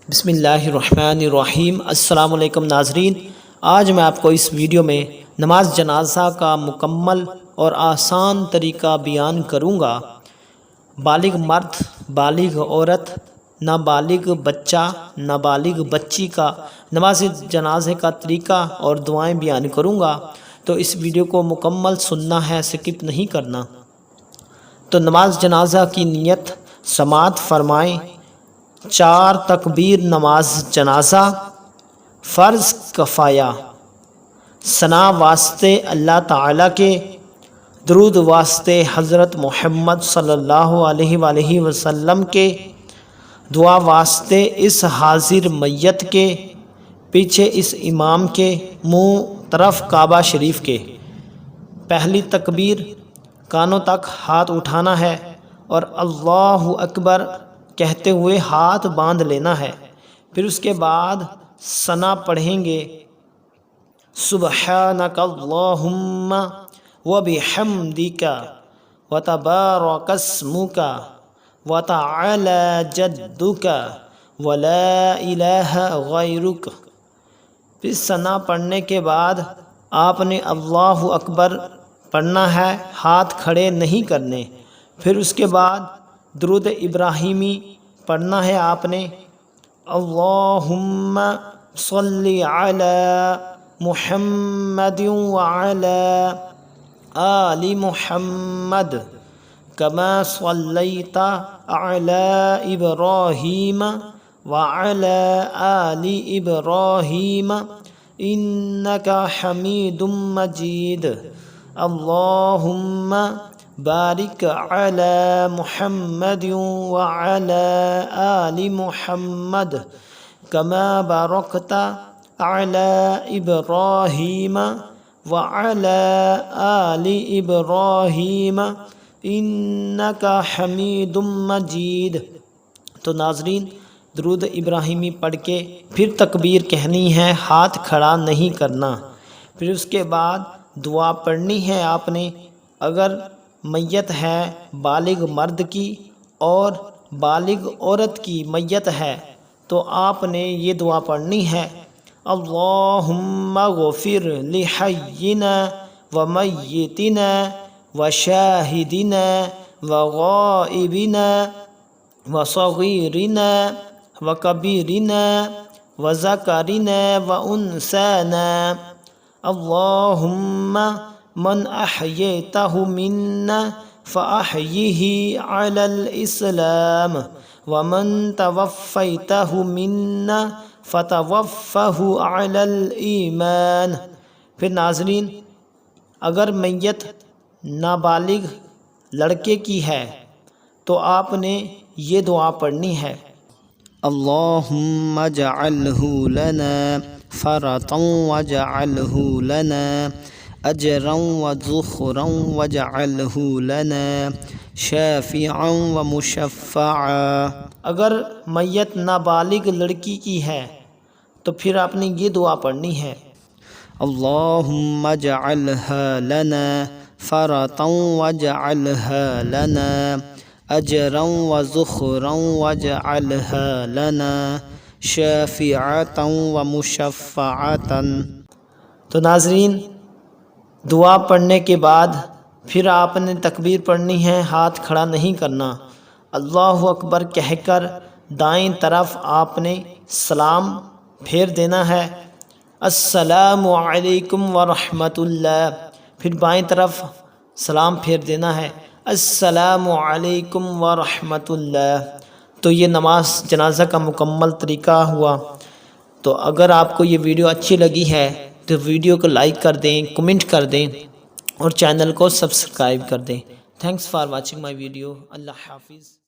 بسم اللہ الرحمن الرحیم۔ السلام علیکم ناظرین، آج میں آپ کو اس ویڈیو میں نماز جنازہ کا مکمل اور آسان طریقہ بیان کروں گا۔ بالغ مرد، بالغ عورت، نابالغ بچہ، نابالغ بچی کا نماز جنازے کا طریقہ اور دعائیں بیان کروں گا، تو اس ویڈیو کو مکمل سننا ہے، سکپ نہیں کرنا۔ تو نماز جنازہ کی نیت سماعت فرمائیں۔ 4 تکبیر نماز جنازہ، فرض کفایہ، ثناء واسطے اللہ تعالی کے، درود واسطے حضرت محمد صلی اللہ علیہ وآلہ وسلم کے، دعا واسطے اس حاضر میت کے، پیچھے اس امام کے، منہ طرف کعبہ شریف کے۔ پہلی تکبیر، کانوں تک ہاتھ اٹھانا ہے اور اللہ اکبر کہتے ہوئے ہاتھ باندھ لینا ہے۔ پھر اس کے بعد ثناء پڑھیں گے، سبحانک اللھم وبحمدک وتبارک اسمک وتعال جدک ولا الہ غیرک۔ پھر ثناء پڑھنے کے بعد آپ نے اللہ اکبر پڑھنا ہے، ہاتھ کھڑے نہیں کرنے۔ پھر اس کے بعد درود ابراہیمی پڑھنا ہے آپ نے، اللہم صلی علی محمد وعلی آل محمد کما صلیت علی ابراہیم وعلی آل ابراہیم انک حمید مجید، اللہم بارک علی محمد وعلی آل محمد کما بارکت علی ابراہیم وعلی آل ابراہیم انک حمید مجید۔ تو ناظرین، درود ابراہیمی پڑھ کے پھر تکبیر کہنی ہے، ہاتھ کھڑا نہیں کرنا۔ پھر اس کے بعد دعا پڑھنی ہے آپ نے۔ اگر میت ہے بالغ مرد کی اور بالغ عورت کی میت ہے تو آپ نے یہ دعا پڑھنی ہے، اللہم اغفر لحینا ومیتنا وشاہدنا وغائبنا وصغیرنا وکبیرنا وذکرنا وانثانا، اللہم من احییتہ منا فاحیہ علی الاسلام ومن توفیتہ منا فتوفہ علی الایمان۔ پھر ناظرین، اگر میت نابالغ لڑکے کی ہے تو آپ نے یہ دعا پڑھنی ہے، اللہم اجعلہ لنا فرطا واجعلہ لنا اجرا وذخرا واجعلہ لنا شافعا ومشفعا۔ اگر میت نابالغ لڑکی کی ہے تو پھر آپ نے یہ دعا پڑھنی ہے، اللہم اجعلہا لنا فرطا واجعلہا لنا اجرا وذخرا واجعلہا لنا شافعا ومشفعا۔ تو ناظرین، دعا پڑھنے کے بعد پھر آپ نے تکبیر پڑھنی ہے، ہاتھ کھڑا نہیں کرنا۔ اللہ اکبر کہہ کر دائیں طرف آپ نے سلام پھیر دینا ہے، السلام علیکم ورحمۃ اللہ۔ پھر بائیں طرف سلام پھیر دینا ہے، السلام علیکم ورحمۃ اللہ۔ تو یہ نماز جنازہ کا مکمل طریقہ ہوا۔ تو اگر آپ کو یہ ویڈیو اچھی لگی ہے تو ویڈیو کو لائک کر دیں، کمنٹ کر دیں اور چینل کو سبسکرائب کر دیں۔ Thanks for watching my video. اللہ حافظ۔